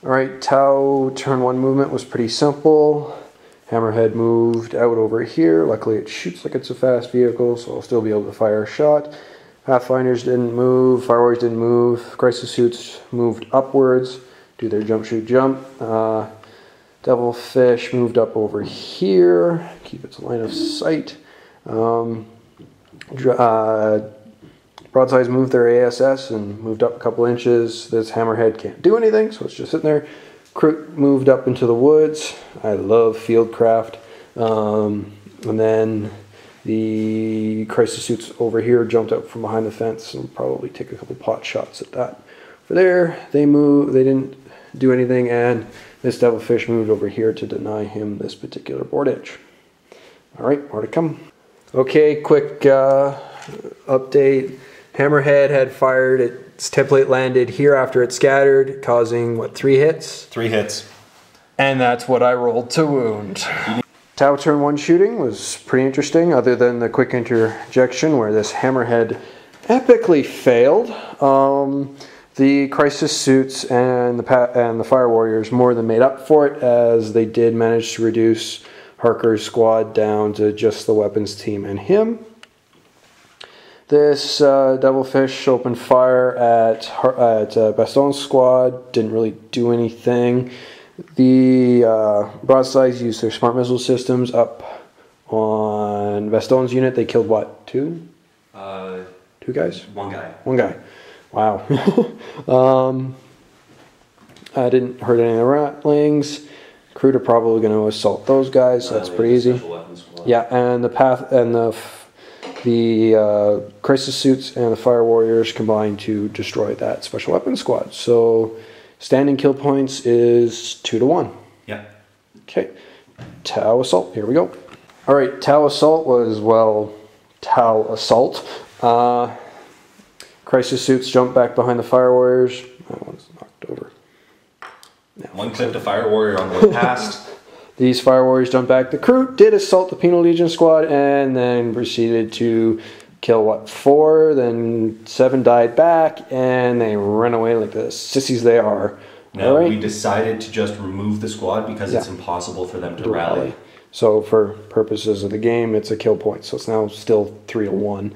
Alright, Tau turn 1 movement was pretty simple. Hammerhead moved out over here. Luckily it shoots like it's a fast vehicle, so I'll still be able to fire a shot. Pathfinders didn't move, Fire Warriors didn't move, Crisis Suits moved upwards, do their jump, shoot, jump. Devilfish moved up over here, keep its line of sight. Broadsides moved their ASS and moved up a couple inches. This Hammerhead can't do anything, so it's just sitting there. Kroot moved up into the woods. I love Fieldcraft. And then the Crisis Suits over here jumped up from behind the fence and probably take a couple pot shots at that. For there, they didn't do anything, and this Devilfish moved over here to deny him this particular board edge. Alright, more to come. Okay, quick update. Hammerhead had fired, its template landed here after it scattered, causing, what, 3 hits? 3 hits. And that's what I rolled to wound. Tau turn 1 shooting was pretty interesting, other than the quick interjection where this Hammerhead epically failed. The Crisis Suits and the Fire Warriors more than made up for it, as they did manage to reduce Harker's squad down to just the weapons team and him. This Devilfish opened fire at Baston's squad, didn't really do anything. The Broadsides used their smart missile systems up on Baston's unit. They killed what, 2? 2 guys? 1 guy. 1 guy. Wow. I didn't hurt any of the Ratlings. Kroot are probably going to assault those guys, so that's pretty easy. Yeah, and the Crisis Suits and the Fire Warriors combined to destroy that special weapons squad. So standing kill points is 2 to 1. Yeah. Okay. Tau Assault. Here we go. All right. Tau Assault was, well, Tau Assault. Crisis Suits jumped back behind the Fire Warriors. That one's knocked over. No. 1 clip to Fire Warrior on the way past. These Fire Warriors jumped back. The Kroot did assault the Penal Legion squad and then proceeded to kill, what, 4? Then 7 died back, and they ran away like the sissies they are. No, right. We decided to just remove the squad because it's impossible for them to rally. So for purposes of the game, it's a kill point. So it's now still 3 to 1.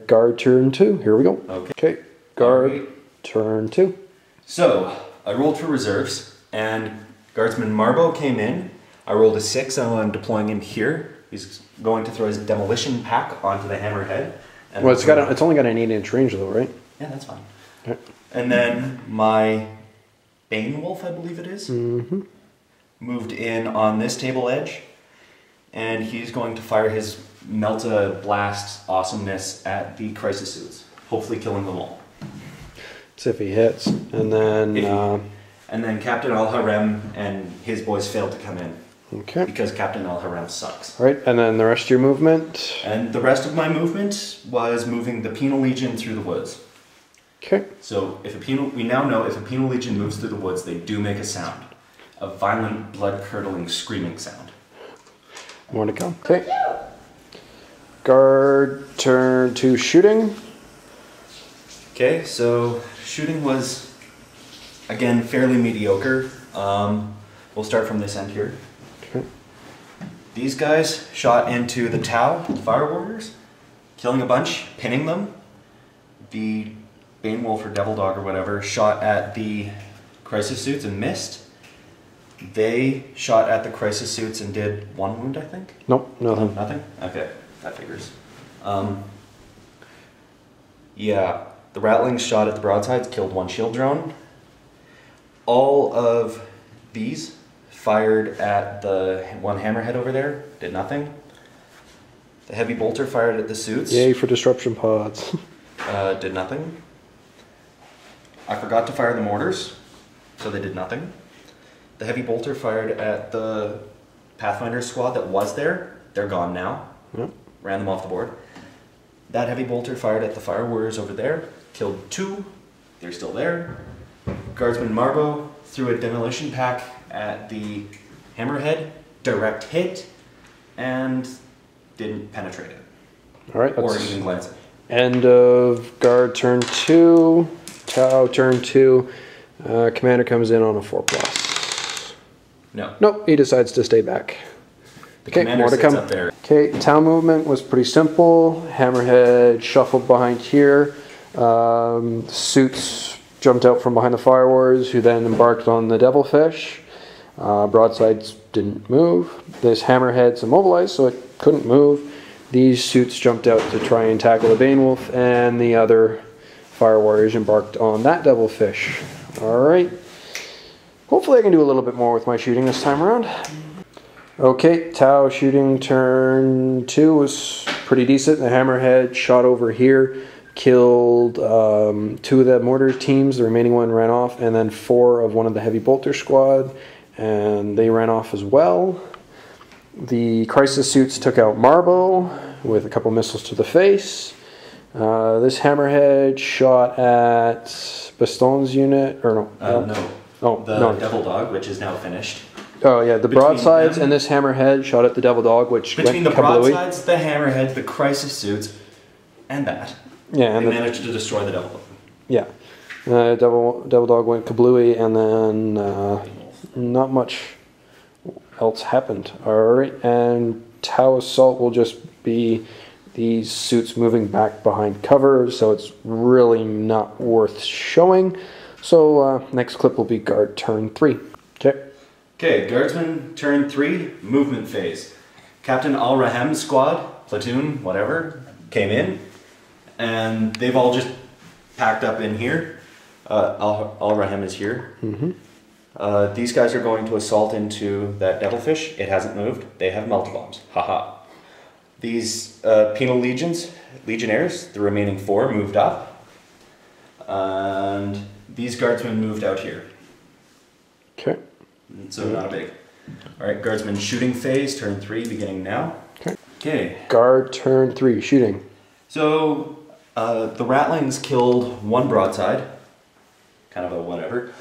Guard turn 2. Here we go. Okay. Guard turn 2. So I rolled for reserves, and Guardsman Marbo came in. I rolled a 6, and I'm deploying him here. He's going to throw his demolition pack onto the Hammerhead. And well, it's only got an 8-inch range though, right? Yeah, that's fine. Okay. And then my Bane Wolf, I believe it is, moved in on this table edge, and he's going to fire his Melta Blast awesomeness at the Crisis Suits, hopefully killing them all. It's if he hits, and then. And then Captain Al-Harem and his boys failed to come in. Okay. Because Captain Al-Harem sucks. All right, and then the rest of your movement? And the rest of my movement was moving the Penal Legion through the woods. Okay. So we now know if a Penal Legion moves through the woods, they do make a sound. A violent, blood-curdling, screaming sound. More to come. Okay. Guard turn 2 shooting. Okay, so shooting was, again, fairly mediocre. We'll start from this end here. Okay. These guys shot into the Tau, the Fire Warriors, killing a bunch, pinning them. The Bane Wolf or Devil Dog or whatever shot at the Crisis Suits and missed. They shot at the Crisis Suits and did 1 wound, I think? Nope, nothing. Nothing? Okay, that figures. Yeah, the Ratlings shot at the Broadsides, killed 1 shield drone. All of these fired at the 1 Hammerhead over there, did nothing. The Heavy Bolter fired at the Suits. Yay for disruption pods. Did nothing. I forgot to fire the mortars, so they did nothing. The Heavy Bolter fired at the Pathfinder squad that was there. They're gone now. Yep. Ran them off the board. That Heavy Bolter fired at the Fire Warriors over there. Killed 2. They're still there. Guardsman Marbo threw a demolition pack at the Hammerhead. Direct hit. And didn't penetrate it. Alright. Or even glance it. End of guard turn 2. Tau turn 2. Commander comes in on a 4+. No. Nope, he decides to stay back. The commander sits up there. Okay, town movement was pretty simple. Hammerhead shuffled behind here. Suits jumped out from behind the Fire Warriors, who then embarked on the Devilfish. Broadsides didn't move. This Hammerhead's immobilized, so it couldn't move. These suits jumped out to try and tackle the Banewolf, and the other Fire Warriors embarked on that Devilfish. Alright. Hopefully I can do a little bit more with my shooting this time around. Okay, Tau shooting turn 2 was pretty decent. The Hammerhead shot over here, killed 2 of the mortar teams. The remaining one ran off, and then 4 of one of the heavy bolter squad, and they ran off as well. The Crisis suits took out Marbo with a couple missiles to the face. This Hammerhead shot at Baston's unit, or no? No. Oh, the no. Devil Dog, which is now finished. Oh yeah, the Between broadsides them- and this Hammerhead shot at the Devil Dog, which Between went the kablooey. broadsides, the Hammerhead, the Crisis suits, and that, Yeah, they and managed to destroy the Devil Dog. yeah, Devil Dog went kablooey, and then not much else happened. All right, and Tau Assault will just be these suits moving back behind cover, so it's really not worth showing. So next clip will be Guard turn 3. Okay. Okay, Guardsman, turn 3, movement phase. Captain Al-Raham's squad, platoon, whatever, came in, and they've all just packed up in here. Al-Raham is here. These guys are going to assault into that Devilfish. It hasn't moved. They have melta-bombs. Haha. These penal legionnaires, the remaining 4, moved up. And these guardsmen moved out here. Okay. So not a big. Alright, guardsman shooting phase, turn 3, beginning now. Okay. Okay. Guard turn 3, shooting. So the Ratlings killed 1 broadside. Kind of a whatever.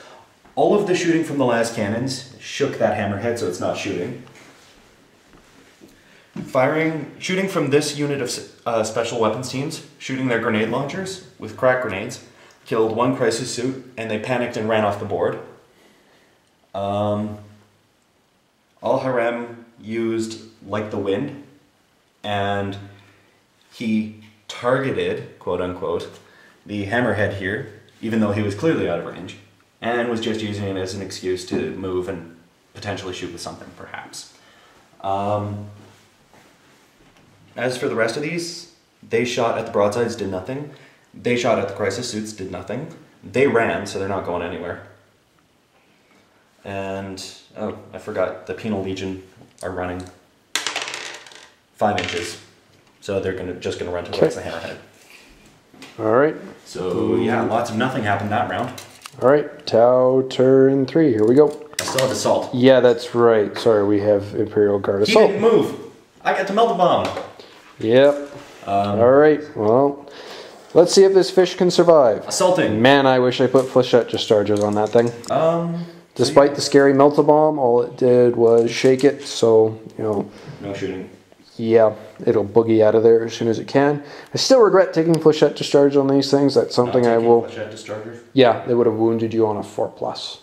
All of the shooting from the last cannons shook that Hammerhead, so it's not shooting. Shooting from this unit of special weapons teams, shooting their grenade launchers with crack grenades, killed 1 crisis suit, and they panicked and ran off the board. Al-Harem used Like the Wind, and he targeted, quote unquote, the Hammerhead here, even though he was clearly out of range, and was just using it as an excuse to move and potentially shoot with something, perhaps. As for the rest of these, they shot at the broadsides, did nothing. They shot at the crisis suits, did nothing. They ran, so they're not going anywhere. And, oh, I forgot, the Penal Legion are running 5 inches. So they're just gonna run towards the Hammerhead. Alright. So, yeah, lots of nothing happened that round. Alright, Tau turn 3, here we go. I still have Assault. Yeah, that's right. Sorry, we have Imperial Guard He Assault. didn't move! I got to melt the bomb! Yep. Alright, well, let's see if this fish can survive. Assaulting! Man, I wish I put flechette discharges on that thing. Despite the scary melt-a-bomb, all it did was shake it, so, you know... No shooting. Yeah, it'll boogie out of there as soon as it can. I still regret taking flechette discharge on these things. That's something I will... Flechette dischargers? Yeah, they would have wounded you on a 4+.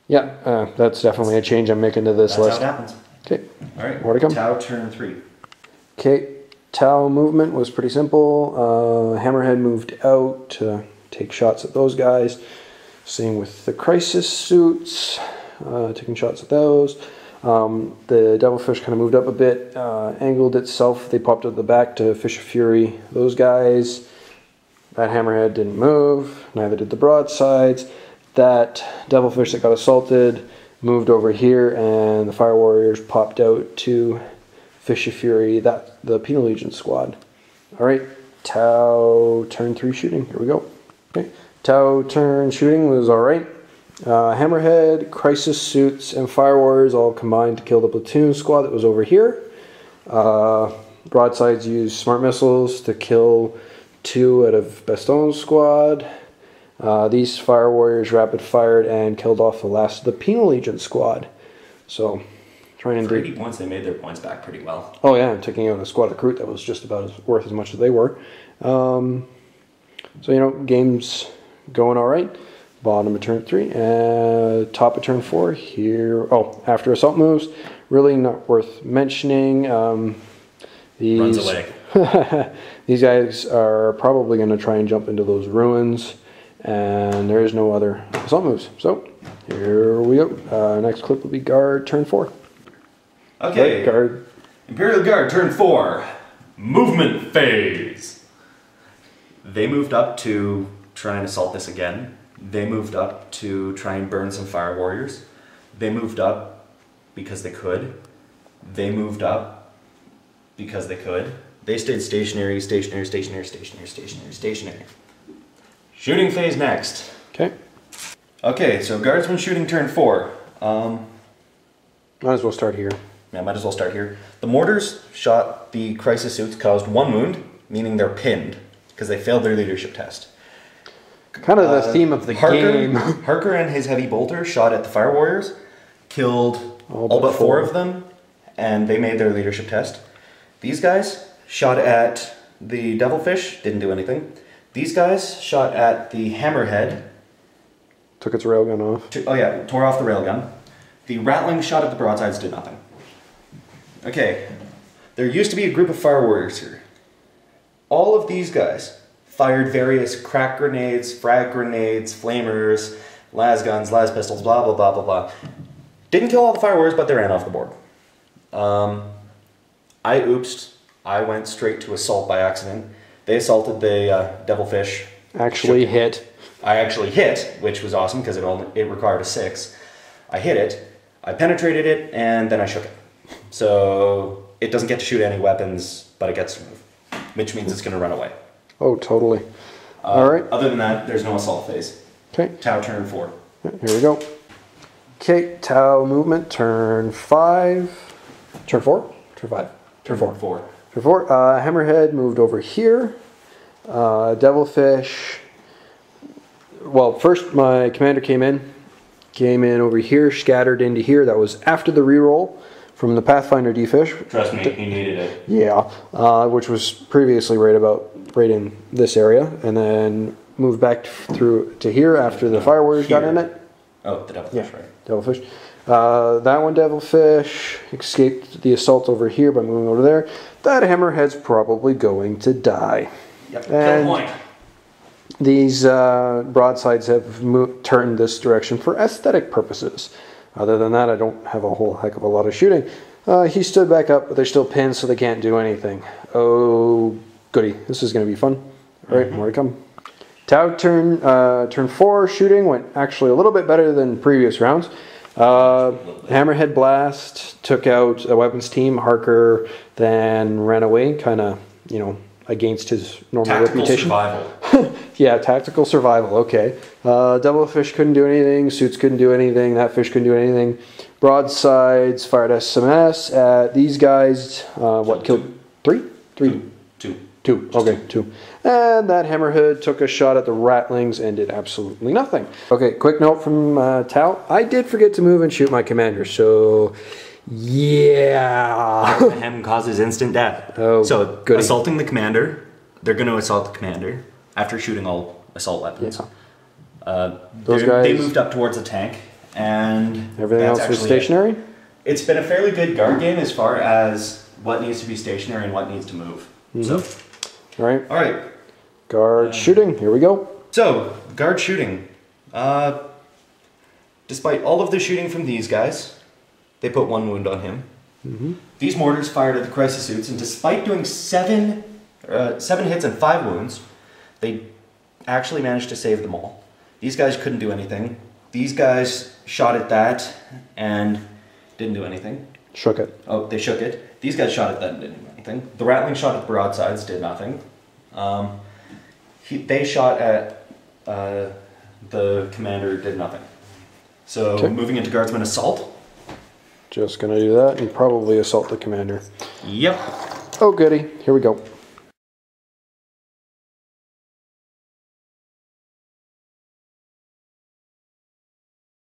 Yep. That's definitely a change I'm making to this list. That's how it happens. Okay. Alright, More to come. Tau turn 3. Okay, Tau movement was pretty simple. Hammerhead moved out to take shots at those guys. Same with the crisis suits, taking shots at those. The Devilfish kind of moved up a bit, angled itself. They popped at the back to Fish of Fury those guys. That Hammerhead didn't move, neither did the broadsides. That Devilfish that got assaulted moved over here, and the Fire Warriors popped out to Fish of Fury, the Penal Legion squad. Alright, Tau turn 3 shooting. Here we go. Okay. Tau turn shooting was alright. Hammerhead, Crisis Suits, and Fire Warriors all combined to kill the platoon squad that was over here. Broadsides used smart missiles to kill 2 out of Baston's squad. These Fire Warriors rapid fired and killed off the last of the Penal Legion squad. So, trying to For do... 80 points, they made their points back pretty well. Oh yeah, I'm taking out a squad of Kroot that was just about worth as much as they were. So, you know, game's going alright. Bottom of turn 3, top of turn 4. Here, oh, after assault moves, really not worth mentioning. Runs away. These guys are probably going to try and jump into those ruins, and there is no other assault moves. So here we go. Next clip will be guard turn 4. Okay. Right, guard. Imperial Guard turn 4. Movement phase. They moved up to try and assault this again. They moved up to try and burn some fire warriors. They moved up because they could. They moved up because they could. They stayed stationary, stationary, stationary, stationary, stationary, stationary. Shooting phase next. Okay. Okay, so guardsman shooting turn 4. Might as well start here. Yeah, might as well start here. The mortars shot the crisis suits, caused 1 wound, meaning they're pinned, because they failed their leadership test. Kind of the theme of the game. Harker and his heavy bolter shot at the fire warriors, killed all but 4 of them, and they made their leadership test. These guys shot at the devilfish, didn't do anything. These guys shot at the hammerhead. Took its railgun off. Tore off the railgun. The ratling shot at the broadsides, did nothing. Okay, there used to be a group of fire warriors here. All of these guys fired various crack grenades, frag grenades, flamers, las guns, las pistols, blah, blah, blah, blah, blah. Didn't kill all the fire warriors, but they ran off the board. I went straight to assault by accident. They assaulted the devilfish. Actually hit. I actually hit, which was awesome because it required a 6. I hit it, I penetrated it, and then I shook it. So it doesn't get to shoot any weapons, but it gets to move, which means it's going to run away. Oh, totally. All right. Other than that, there's no assault phase. Okay. Tau turn 4. Here we go. Okay, Tau movement, turn 5. Turn 4? Turn 5. Turn 4. Turn 4. Hammerhead moved over here. Devilfish. Well, first my commander came in over here, scattered into here. That was after the reroll from the Pathfinder D-Fish. Trust me, he needed it. Yeah, which was previously right in this area, and then moved back through to here after the fire warriors got in it. Oh, the devilfish, right. Devilfish. That one devilfish escaped the assault over here by moving over there. That hammerhead's probably going to die. Yep, and kill point. These broadsides have turned this direction for aesthetic purposes. Other than that, I don't have a whole heck of a lot of shooting. He stood back up, but they're still pinned, so they can't do anything. Oh, goody. This is going to be fun. All right, more to come. Tau turn 4 shooting went actually a little bit better than previous rounds. Hammerhead Blast took out a weapons team. Harker then ran away, kind of, against his normal reputation. Survival. Yeah, tactical survival, okay. Devilfish couldn't do anything, suits couldn't do anything, that fish couldn't do anything. Broadsides fired SMS at these guys. Killed 3? 3? 2. Okay, 2. And that hammerhead took a shot at the ratlings and did absolutely nothing. Okay, quick note from Tau. I did forget to move and shoot my commander, so yeah. Hem causes instant death. Oh, so goody. Assaulting the commander, they're going to assault the commander after shooting all assault weapons. Yeah. Those guys, they moved up towards the tank, and everything else was stationary? It's been a fairly good guard game as far as what needs to be stationary and what needs to move. So. All right. All right. Guard shooting. Here we go. So, guard shooting. Despite all of the shooting from these guys, they put 1 wound on him. These mortars fired at the crisis suits, and despite doing 7 hits and 5 wounds, they actually managed to save them all. These guys couldn't do anything. These guys shot at that and didn't do anything. Shook it. Oh, they shook it. These guys shot at that and didn't do anything. The rattling shot at the broadsides, did nothing. They shot at the commander, did nothing. So okay. Moving into guardsman assault. Just gonna do that and probably assault the commander. Yep. Oh goody, here we go.